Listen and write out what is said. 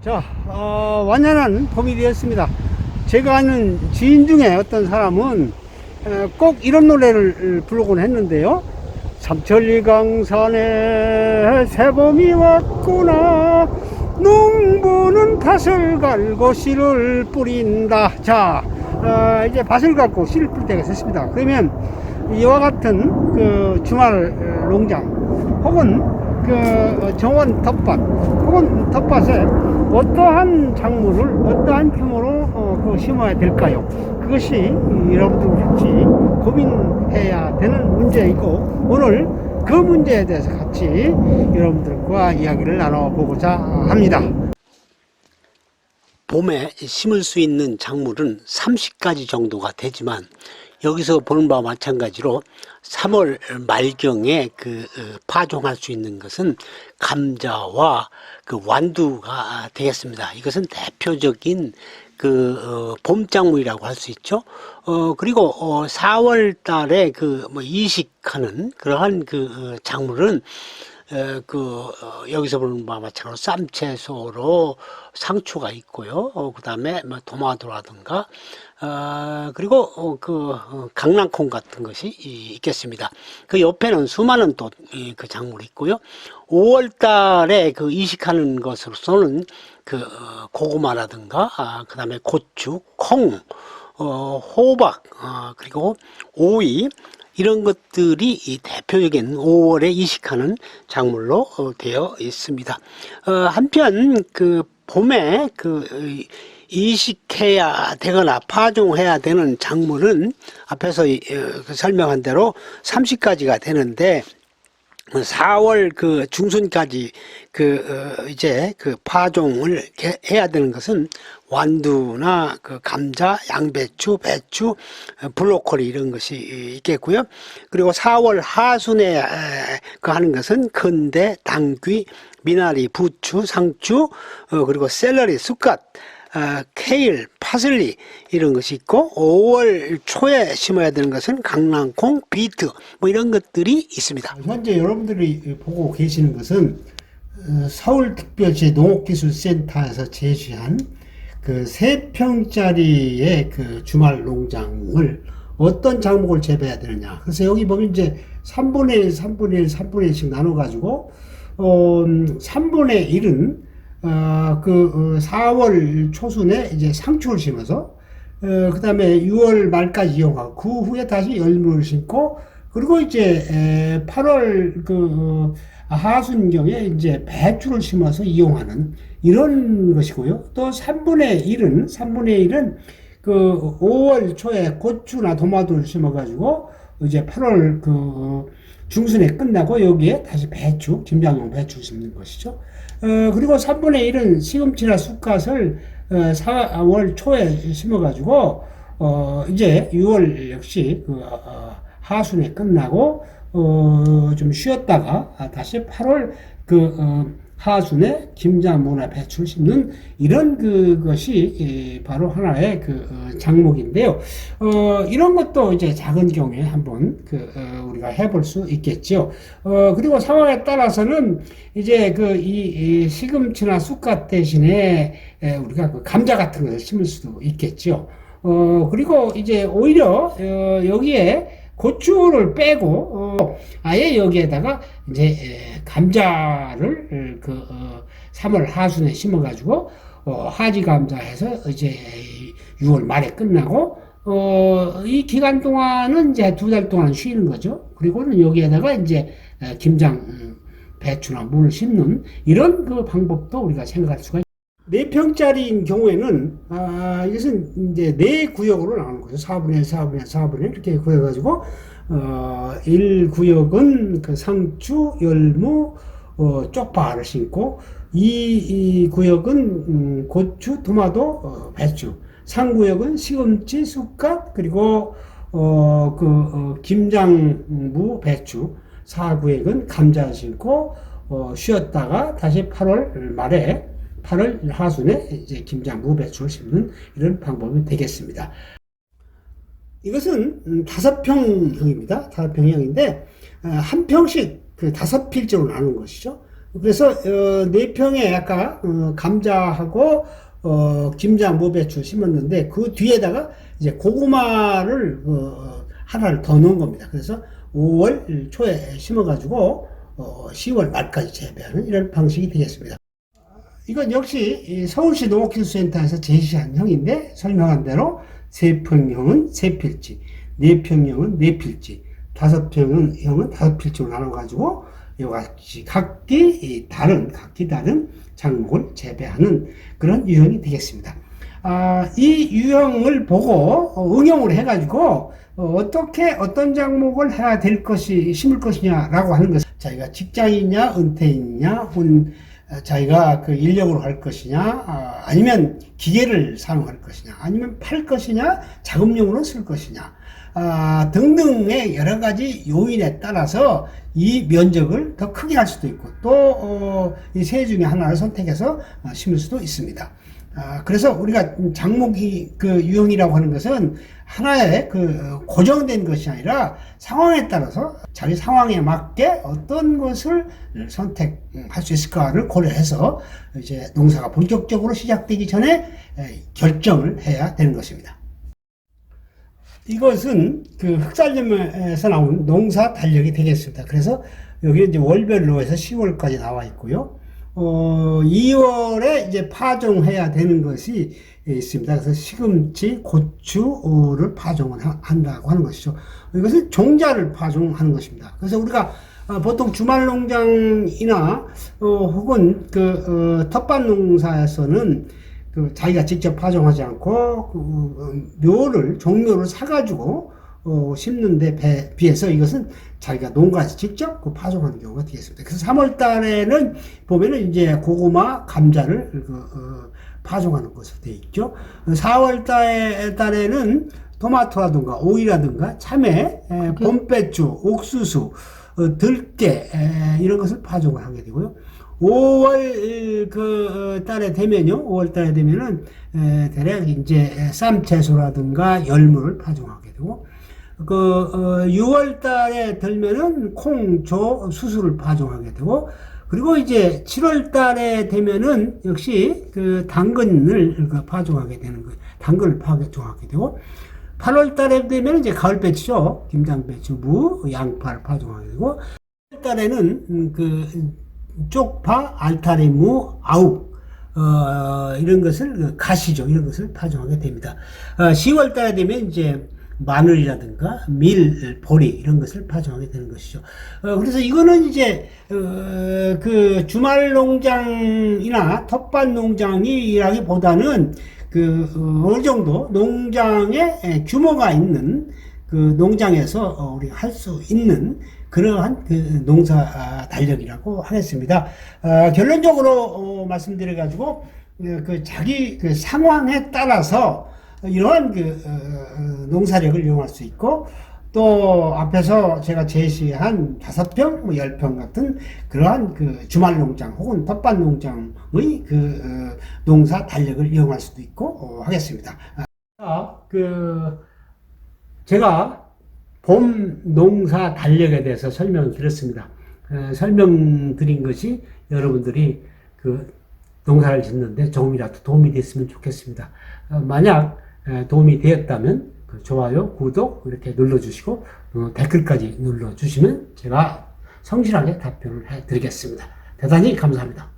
자, 완연한 봄이 되었습니다. 제가 아는 지인 중에 어떤 사람은 꼭 이런 노래를 부르곤 했는데요. 삼천리강산에 새봄이 왔구나. 농부는 밭을 갈고 씨를 뿌린다. 자, 이제 밭을 갈고 씨를 뿌릴 때가 됐습니다. 그러면 이와 같은 그 주말 농장 혹은 그 정원 텃밭 혹은 텃밭에 어떠한 작물을 어떠한 규모로 심어야 될까요? 그것이 여러분들 같이 고민해야 되는 문제이고, 오늘 그 문제에 대해서 같이 여러분들과 이야기를 나눠보고자 합니다. 봄에 심을 수 있는 작물은 30가지 정도가 되지만, 여기서 보는 바와 마찬가지로 3월 말경에 파종할 수 있는 것은 감자와 완두가 되겠습니다. 이것은 대표적인 봄작물이라고 할 수 있죠. 그리고 4월 달에 이식하는 그러한 작물은 여기서 보는 바와 마찬가지로 쌈채소로 상추가 있고요. 그 다음에 도마도라든가, 그리고 강낭콩 같은 것이 있겠습니다. 그 옆에는 수많은 또 그 작물이 있고요. 5월 달에 이식하는 것으로서는 고구마라든가, 그 다음에 고추, 콩, 호박, 그리고 오이, 이런 것들이 이 대표적인 5월에 이식하는 작물로 되어 있습니다. 한편 봄에 이식해야 되거나 파종해야 되는 작물은 앞에서 설명한 대로 30가지가 되는데, 4월 중순까지 이제 파종을 해야 되는 것은 완두나 감자, 양배추, 배추, 브로콜리 이런 것이 있겠고요. 그리고 4월 하순에 하는 것은 건대, 당귀, 미나리, 부추, 상추, 그리고 샐러리, 쑥갓, 케일, 파슬리 이런 것이 있고, 5월 초에 심어야 되는 것은 강낭콩, 비트 이런 것들이 있습니다. 현재 여러분들이 보고 계시는 것은 서울특별시 농업기술센터에서 제시한 3평짜리의 주말 농장을 어떤 작목을 재배해야 되느냐. 그래서 여기 보면 이제 3분의 1, 3분의 1, 3분의 1씩 나눠가지고 3분의 1은 4월 초순에 이제 상추를 심어서 그 다음에 6월 말까지 이용하고, 그 후에 다시 열무를 심고, 그리고 이제 8월 하순경에 이제 배추를 심어서 이용하는 이런 것이고요. 또 3분의 1은 5월 초에 고추나 도마도를 심어가지고 이제 8월 중순에 끝나고 여기에 다시 배추, 김장용 배추 심는 것이죠. 그리고 3분의 1은 시금치나 쑥갓을 4월 초에 심어가지고 이제 6월 역시 하순에 끝나고 좀 쉬었다가 다시 8월 하순에 김장무나 배추를 심는 이런 것이 바로 하나의 작목인데요. 이런 것도 이제 작은 경우에 한번 우리가 해볼 수 있겠죠. 그리고 상황에 따라서는 이제 이 시금치나 쑥갓 대신에 우리가 감자 같은 것을 심을 수도 있겠죠. 그리고 이제 오히려 여기에 고추를 빼고 아예 여기에다가 이제 감자를 3월 하순에 심어가지고 하지 감자해서 이제 6월 말에 끝나고 이 기간 동안은 이제 2달 동안 쉬는 거죠. 그리고는 여기에다가 이제 김장 배추나 무를 심는 이런 방법도 우리가 생각할 수가 있습니다. 4평짜리인 경우에는 이것은 이제 4구역으로 나오는 거죠. 4분의 1, 4분의 1, 4분의 1 이렇게 구해가지고 1구역은 상추, 열무, 쪽파를 심고, 2구역은 고추, 토마토, 배추, 3구역은 시금치, 쑥갓, 그리고 김장무, 배추, 4구역은 감자 심고 쉬었다가 다시 8월 말에 8월 하순에 이제 김장무 배추를 심는 이런 방법이 되겠습니다. 이것은 5평형입니다. 5평형인데 한 평씩 5필째로 나눈 것이죠. 그래서 4평에 아까 감자하고 김장, 무배추 심었는데 그 뒤에다가 이제 고구마를 하나를 더 넣은 겁니다. 그래서 5월 초에 심어가지고 10월 말까지 재배하는 이런 방식이 되겠습니다. 이건 역시 서울시 농업기술센터에서 제시한 형인데 설명한 대로 3평형은 3필지, 4평형은 4필지, 5평형은 5필지로 나눠가지고 이와 같이 각기 다른 작목을 재배하는 그런 유형이 되겠습니다. 이 유형을 보고 응용을 해가지고 어떻게 어떤 작목을 해야 될 것이 심을 것이냐라고 하는 것은 자기가 직장이냐 은퇴이냐 자기가 그 인력으로 할 것이냐 아니면 기계를 사용할 것이냐 아니면 팔 것이냐 자금용으로 쓸 것이냐 등등의 여러 가지 요인에 따라서 이 면적을 더 크게 할 수도 있고 또 이 세 중에 하나를 선택해서 심을 수도 있습니다. 그래서 우리가 작목이 그 유형이라고 하는 것은 하나의 그 고정된 것이 아니라 상황에 따라서 자기 상황에 맞게 어떤 것을 선택할 수 있을까를 고려해서 이제 농사가 본격적으로 시작되기 전에 결정을 해야 되는 것입니다. 이것은 그 흑살점에서 나온 농사 달력이 되겠습니다. 그래서 여기 이제 월별로 해서 10월까지 나와 있고요. 2월에 이제 파종해야 되는 것이 있습니다. 그래서 시금치, 고추를 파종을 한다고 하는 것이죠. 이것은 종자를 파종하는 것입니다. 그래서 우리가 보통 주말 농장이나 혹은 그 텃밭 농사에서는 그 자기가 직접 파종하지 않고 종묘를 사가지고 심는데 비해서 이것은 자기가 농가에서 직접 파종하는 경우가 되겠습니다. 그래서 3월 달에는 보면은 이제 고구마, 감자를 파종하는 것으로 되어 있죠. 4월 달에는 토마토라든가 오이라든가 참외, 봄배추, 옥수수, 들깨 이런 것을 파종을 하게 되고요. 5월 달에 되면요. 5월 달에 되면은 대략 이제 쌈채소라든가 열무를 파종하게 되고 6월 달에 들면은 콩, 조, 수수를 파종하게 되고 그리고 이제 7월 달에 되면은 역시 그 당근을 파종하게 되는 거예요. 당근을 파종하게 되고 8월 달에 되면 이제 가을 배추죠. 김장배추, 무, 양파를 파종하게 되고 9월 달에는 쪽파, 알타리, 무, 아욱, 이런 것을, 가시죠. 이런 것을 파종하게 됩니다. 10월 달에 되면 이제 마늘이라든가 밀, 보리, 이런 것을 파종하게 되는 것이죠. 그래서 이거는 이제, 그 주말 농장이나 텃밭 농장이라기보다는 어느 정도 농장의 규모가 있는 그 농장에서 우리가 할 수 있는 그러한 그 농사 달력이라고 하겠습니다. 결론적으로 말씀드려가지고 자기 그 상황에 따라서 이러한 농사력을 이용할 수 있고 또 앞에서 제가 제시한 5평, 10평 같은 그러한 주말 농장 혹은 텃밭 농장의 농사 달력을 이용할 수도 있고 하겠습니다. 제가 봄 농사 달력에 대해서 설명을 드렸습니다. 설명드린 것이 여러분들이 농사를 짓는데 조금이라도 도움이 됐으면 좋겠습니다. 만약 도움이 되었다면 좋아요, 구독 이렇게 눌러주시고 댓글까지 눌러주시면 제가 성실하게 답변을 해드리겠습니다. 대단히 감사합니다.